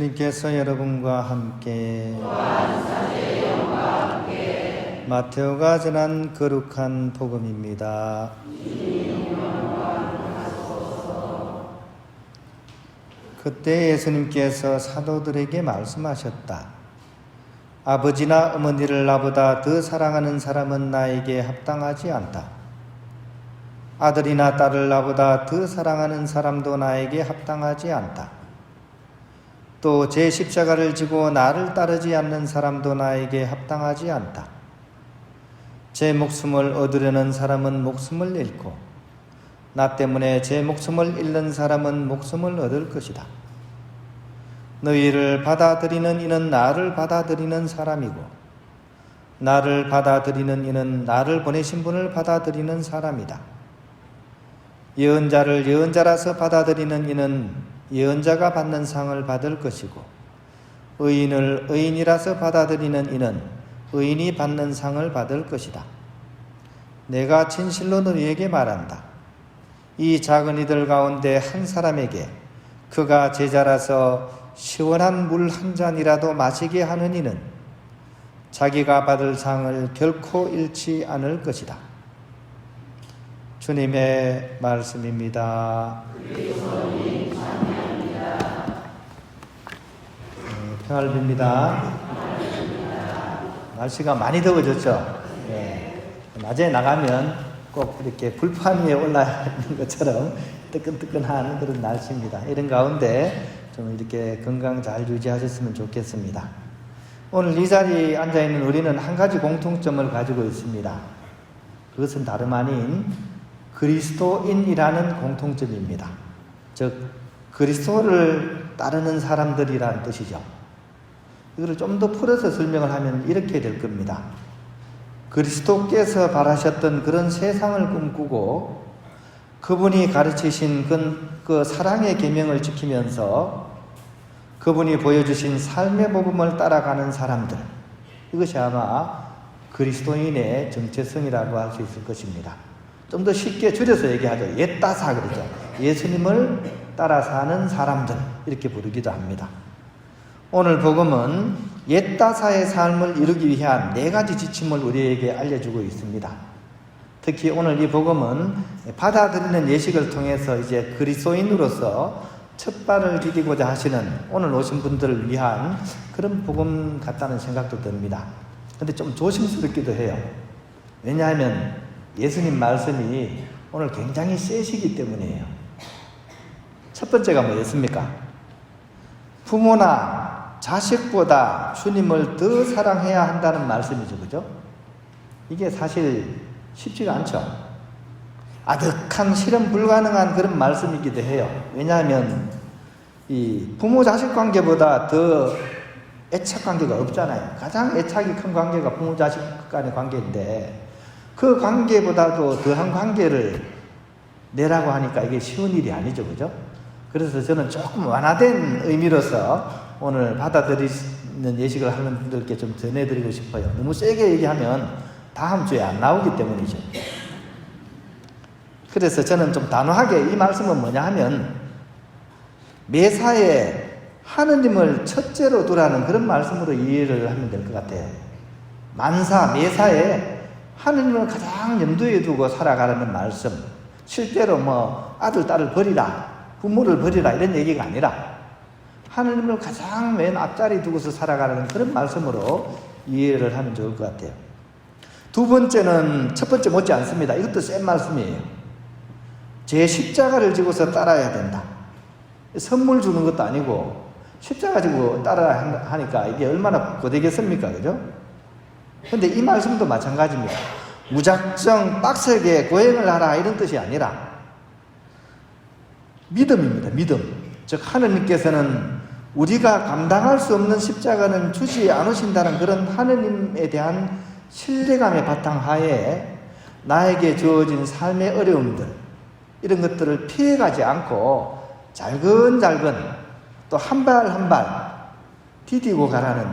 주님께서 여러분과 함께 마테오가 전한 거룩한 복음입니다. 그때 예수님께서 사도들에게 말씀하셨다. 아버지나 어머니를 나보다 더 사랑하는 사람은 나에게 합당하지 않다. 아들이나 딸을 나보다 더 사랑하는 사람도 나에게 합당하지 않다. 또 제 십자가를 지고 나를 따르지 않는 사람도 나에게 합당하지 않다. 제 목숨을 얻으려는 사람은 목숨을 잃고 나 때문에 제 목숨을 잃는 사람은 목숨을 얻을 것이다. 너희를 받아들이는 이는 나를 받아들이는 사람이고 나를 받아들이는 이는 나를 보내신 분을 받아들이는 사람이다. 예언자를 예언자라서 받아들이는 이는 예언자가 받는 상을 받을 것이고 의인을 의인이라서 받아들이는 이는 의인이 받는 상을 받을 것이다. 내가 진실로 너희에게 말한다. 이 작은 이들 가운데 한 사람에게 그가 제자라서 시원한 물 한 잔이라도 마시게 하는 이는 자기가 받을 상을 결코 잃지 않을 것이다. 주님의 말씀입니다. 평화를 빕니다. 날씨가 많이 더워졌죠? 네. 낮에 나가면 꼭 이렇게 불판 위에 올라 있는 것처럼 뜨끈뜨끈한 그런 날씨입니다. 이런 가운데 좀 이렇게 건강 잘 유지하셨으면 좋겠습니다. 오늘 이 자리에 앉아있는 우리는 한 가지 공통점을 가지고 있습니다. 그것은 다름 아닌 그리스도인이라는 공통점입니다. 즉 그리스도를 따르는 사람들이라는 뜻이죠. 이걸 좀 더 풀어서 설명을 하면 이렇게 될 겁니다. 그리스도께서 바라셨던 그런 세상을 꿈꾸고 그분이 가르치신 그 사랑의 계명을 지키면서 그분이 보여주신 삶의 복음을 따라가는 사람들, 이것이 아마 그리스도인의 정체성이라고 할 수 있을 것입니다. 좀 더 쉽게 줄여서 얘기하죠. 옛다사 그러죠. 예수님을 따라 사는 사람들, 이렇게 부르기도 합니다. 오늘 복음은 옛다사의 삶을 이루기 위한 4가지 지침을 우리에게 알려주고 있습니다. 특히 오늘 이 복음은 받아들이는 예식을 통해서 이제 그리스도인으로서 첫 발을 디디고자 하시는 오늘 오신 분들을 위한 그런 복음 같다는 생각도 듭니다. 근데 좀 조심스럽기도 해요. 왜냐하면 예수님 말씀이 오늘 굉장히 세시기 때문이에요. 첫 번째가 뭐였습니까? 부모나 자식보다 주님을 더 사랑해야 한다는 말씀이죠. 그죠? 이게 사실 쉽지가 않죠. 아득한 실현 불가능한 그런 말씀이기도 해요. 왜냐하면 이 부모 자식 관계보다 더 애착 관계가 없잖아요. 가장 애착이 큰 관계가 부모 자식 간의 관계인데 그 관계보다도 더한 관계를 내라고 하니까 이게 쉬운 일이 아니죠. 그죠? 그래서 저는 조금 완화된 의미로서 오늘 받아들이는 예식을 하는 분들께 좀 전해드리고 싶어요. 너무 세게 얘기하면 다음 주에 안 나오기 때문이죠. 그래서 저는 좀 단호하게 이 말씀은 뭐냐 하면 매사에 하느님을 첫째로 두라는 그런 말씀으로 이해를 하면 될 것 같아요. 만사, 매사에 하느님을 가장 염두에 두고 살아가라는 말씀. 실제로 뭐 아들, 딸을 버리라, 부모를 버리라 이런 얘기가 아니라 하느님을 가장 맨 앞자리 두고서 살아가라는 그런 말씀으로 이해를 하면 좋을 것 같아요. 두 번째는 첫 번째 못지 않습니다. 이것도 센 말씀이에요. 제 십자가를 지고서 따라야 된다. 선물 주는 것도 아니고 십자가 지고 따라야 하니까 이게 얼마나 고되겠습니까? 그죠? 근데 이 말씀도 마찬가지입니다. 무작정 빡세게 고행을 하라 이런 뜻이 아니라 믿음입니다. 믿음. 즉 하느님께서는 우리가 감당할 수 없는 십자가는 주지 않으신다는 그런 하느님에 대한 신뢰감의 바탕하에 나에게 주어진 삶의 어려움들 이런 것들을 피해가지 않고 잘근잘근 또 한 발 한 발 디디고 가라는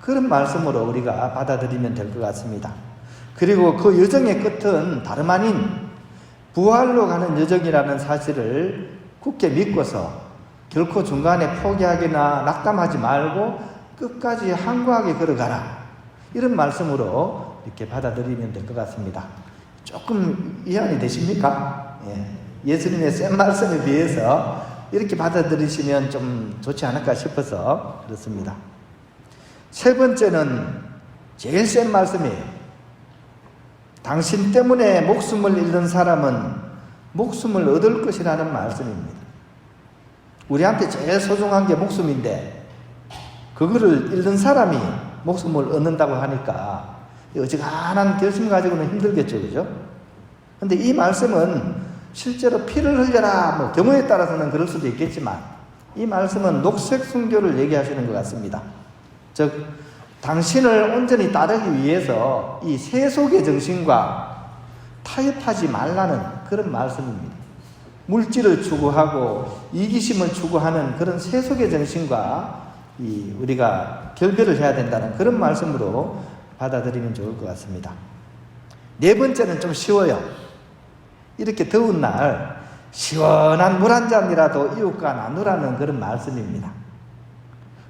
그런 말씀으로 우리가 받아들이면 될 것 같습니다. 그리고 그 여정의 끝은 다름 아닌 부활로 가는 여정이라는 사실을 굳게 믿고서 결코 중간에 포기하거나 낙담하지 말고 끝까지 항구하게 걸어가라. 이런 말씀으로 이렇게 받아들이면 될 것 같습니다. 조금 이해가 되십니까? 예수님의 센 말씀에 비해서 이렇게 받아들이시면 좀 좋지 않을까 싶어서 그렇습니다. 세 번째는 제일 센 말씀이에요. 당신 때문에 목숨을 잃는 사람은 목숨을 얻을 것이라는 말씀입니다. 우리한테 제일 소중한 게 목숨인데 그거를 잃는 사람이 목숨을 얻는다고 하니까 어지간한 결심 가지고는 힘들겠죠, 그죠? 근데 이 말씀은 실제로 피를 흘려라, 경우에 따라서는 그럴 수도 있겠지만 이 말씀은 녹색 순교를 얘기하시는 것 같습니다. 즉, 당신을 온전히 따르기 위해서 이 세속의 정신과 타협하지 말라는 그런 말씀입니다. 물질을 추구하고 이기심을 추구하는 그런 세속의 정신과 우리가 결별을 해야 된다는 그런 말씀으로 받아들이면 좋을 것 같습니다. 네 번째는 좀 쉬워요. 이렇게 더운 날 시원한 물 한 잔이라도 이웃과 나누라는 그런 말씀입니다.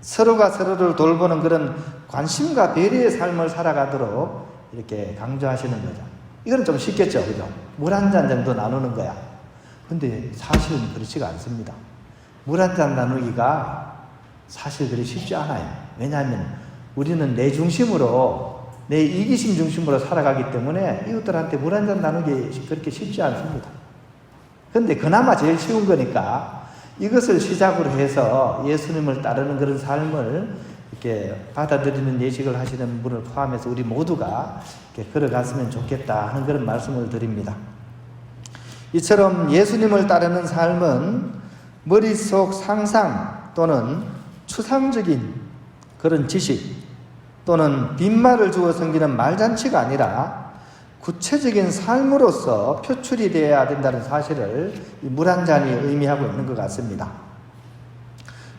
서로가 서로를 돌보는 그런 관심과 배려의 삶을 살아가도록 이렇게 강조하시는 거죠. 이건 좀 쉽겠죠, 그죠? 물 한 잔 정도 나누는 거야. 근데 사실은 그렇지가 않습니다. 물 한 잔 나누기가 사실 그리 쉽지 않아요. 왜냐하면 우리는 내 중심으로, 내 이기심 중심으로 살아가기 때문에 이웃들한테 물 한 잔 나누기 그렇게 쉽지 않습니다. 근데 그나마 제일 쉬운 거니까 이것을 시작으로 해서 예수님을 따르는 그런 삶을 이렇게 받아들이는 예식을 하시는 분을 포함해서 우리 모두가 이렇게 걸어갔으면 좋겠다 하는 그런 말씀을 드립니다. 이처럼 예수님을 따르는 삶은 머릿속 상상 또는 추상적인 그런 지식 또는 빈말을 주어 섬기는 말잔치가 아니라 구체적인 삶으로서 표출이 되어야 된다는 사실을 이 물 한 잔이 의미하고 있는 것 같습니다.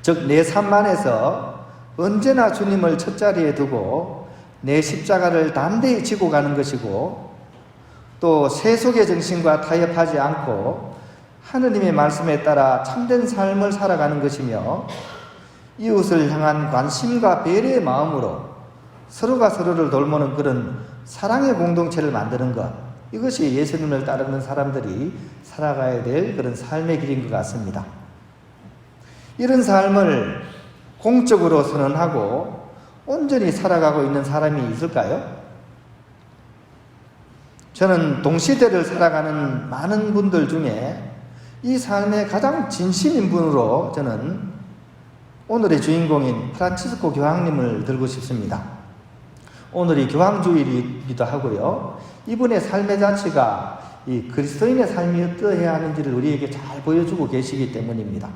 즉, 내 삶 안에서 언제나 주님을 첫자리에 두고 내 십자가를 담대히 지고 가는 것이고 또 세속의 정신과 타협하지 않고 하느님의 말씀에 따라 참된 삶을 살아가는 것이며 이웃을 향한 관심과 배려의 마음으로 서로가 서로를 돌보는 그런 사랑의 공동체를 만드는 것, 이것이 예수님을 따르는 사람들이 살아가야 될 그런 삶의 길인 것 같습니다. 이런 삶을 공적으로 선언하고 온전히 살아가고 있는 사람이 있을까요? 저는 동시대를 살아가는 많은 분들 중에 이 삶의 가장 진심인 분으로 저는 오늘의 주인공인 프란치스코 교황님을 들고 싶습니다. 오늘이 교황주일이기도 하고요. 이분의 삶의 자체가 이 그리스도인의 삶이 어떠해야 하는지를 우리에게 잘 보여주고 계시기 때문입니다.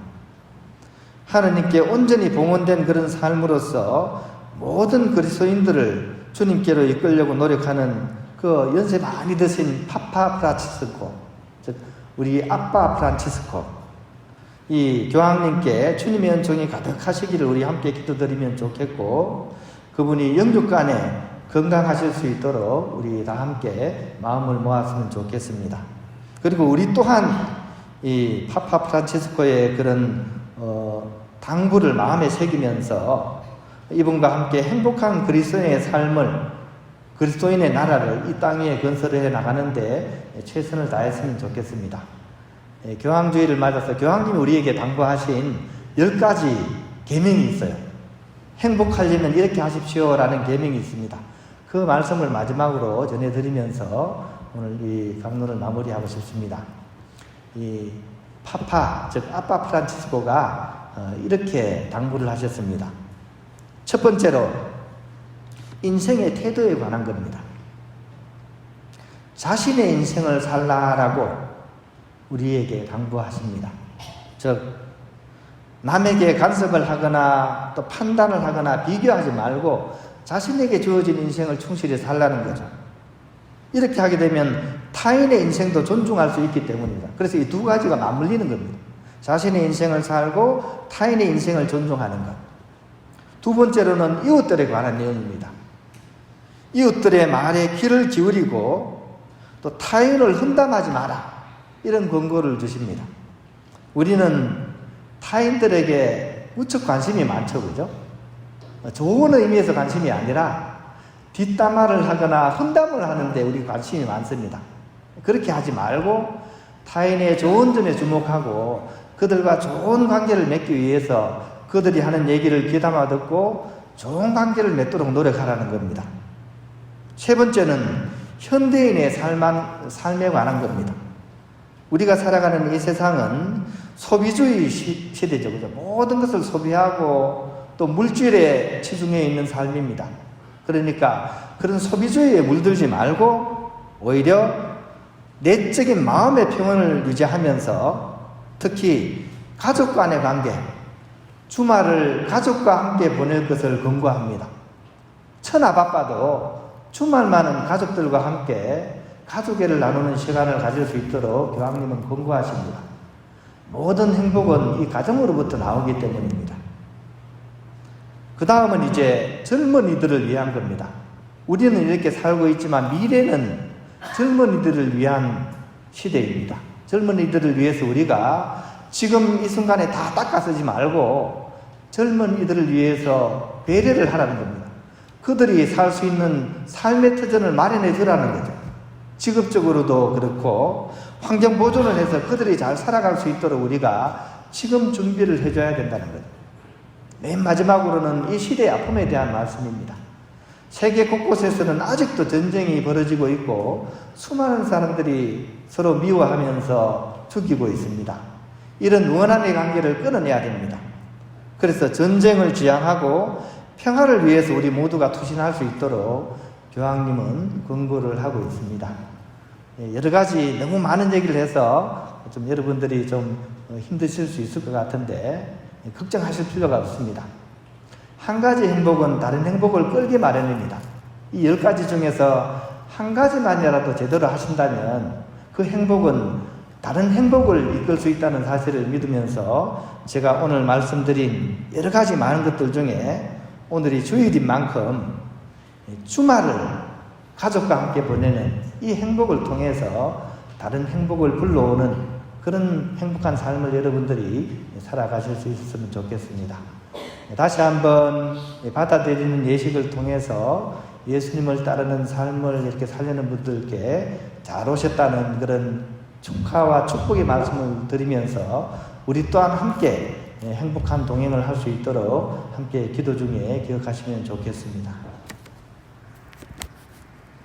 하느님께 온전히 봉헌된 그런 삶으로서 모든 그리스도인들을 주님께로 이끌려고 노력하는 그 연세 많이 드신 파파 프란치스코, 즉 우리 아빠 프란치스코, 이 교황님께 주님의 은총이 가득하시기를 우리 함께 기도드리면 좋겠고, 그분이 영육간에 건강하실 수 있도록 우리 다 함께 마음을 모았으면 좋겠습니다. 그리고 우리 또한 이 파파 프란치스코의 그런 당부를 마음에 새기면서 이분과 함께 행복한 그리스도인의 삶을, 그리스도인의 나라를 이 땅 위에 건설해 나가는데 최선을 다했으면 좋겠습니다. 교황주의를 맞아서 교황님이 우리에게 당부하신 10가지 계명이 있어요. 행복하려면 이렇게 하십시오라는 계명이 있습니다. 그 말씀을 마지막으로 전해드리면서 오늘 이 강론을 마무리하고 싶습니다. 이 파파, 즉 아빠 프란치스코가 이렇게 당부를 하셨습니다. 첫 번째로 인생의 태도에 관한 겁니다. 자신의 인생을 살라라고 우리에게 당부하십니다. 즉 남에게 간섭을 하거나 또 판단을 하거나 비교하지 말고 자신에게 주어진 인생을 충실히 살라는 거죠. 이렇게 하게 되면 타인의 인생도 존중할 수 있기 때문입니다. 그래서 이 두 가지가 맞물리는 겁니다. 자신의 인생을 살고 타인의 인생을 존중하는 것. 두 번째로는 이웃들에 관한 내용입니다. 이웃들의 말에 귀를 기울이고 또 타인을 험담하지 마라, 이런 권고를 주십니다. 우리는 타인들에게 무척 관심이 많죠, 그죠? 좋은 의미에서 관심이 아니라 뒷담화를 하거나 험담을 하는데 우리 관심이 많습니다. 그렇게 하지 말고 타인의 좋은 점에 주목하고 그들과 좋은 관계를 맺기 위해서 그들이 하는 얘기를 귀담아 듣고 좋은 관계를 맺도록 노력하라는 겁니다. 세 번째는 현대인의 삶에 관한 겁니다. 우리가 살아가는 이 세상은 소비주의 시대죠. 그죠? 모든 것을 소비하고 또 물질에 치중해 있는 삶입니다. 그러니까 그런 소비주의에 물들지 말고 오히려 내적인 마음의 평온을 유지하면서 특히 가족 간의 관계, 주말을 가족과 함께 보낼 것을 권고합니다. 천하 바빠도 주말만은 가족들과 함께 가족애를 나누는 시간을 가질 수 있도록 교황님은 권고하십니다. 모든 행복은 이 가정으로부터 나오기 때문입니다. 그 다음은 이제 젊은이들을 위한 겁니다. 우리는 이렇게 살고 있지만 미래는 젊은이들을 위한 시대입니다. 젊은이들을 위해서 우리가 지금 이 순간에 다 닦아 쓰지 말고 젊은이들을 위해서 배려를 하라는 겁니다. 그들이 살 수 있는 삶의 터전을 마련해 주라는 거죠. 직업적으로도 그렇고 환경 보존을 해서 그들이 잘 살아갈 수 있도록 우리가 지금 준비를 해줘야 된다는 거죠. 맨 마지막으로는 이 시대의 아픔에 대한 말씀입니다. 세계 곳곳에서는 아직도 전쟁이 벌어지고 있고 수많은 사람들이 서로 미워하면서 죽이고 있습니다. 이런 원한의 관계를 끊어내야 됩니다. 그래서 전쟁을 지향하고 평화를 위해서 우리 모두가 투신할 수 있도록 교황님은 권고를 하고 있습니다. 여러 가지 너무 많은 얘기를 해서 좀 여러분들이 좀 힘드실 수 있을 것 같은데 걱정하실 필요가 없습니다. 한 가지 행복은 다른 행복을 끌기 마련입니다. 이 10가지 중에서 한 가지만이라도 제대로 하신다면 그 행복은 다른 행복을 이끌 수 있다는 사실을 믿으면서 제가 오늘 말씀드린 여러 가지 많은 것들 중에 오늘이 주일인 만큼 주말을 가족과 함께 보내는 이 행복을 통해서 다른 행복을 불러오는 그런 행복한 삶을 여러분들이 살아가실 수 있었으면 좋겠습니다. 다시 한번 받아들이는 예식을 통해서 예수님을 따르는 삶을 이렇게 살려는 분들께 잘 오셨다는 그런 축하와 축복의 말씀을 드리면서 우리 또한 함께 행복한 동행을 할 수 있도록 함께 기도 중에 기억하시면 좋겠습니다.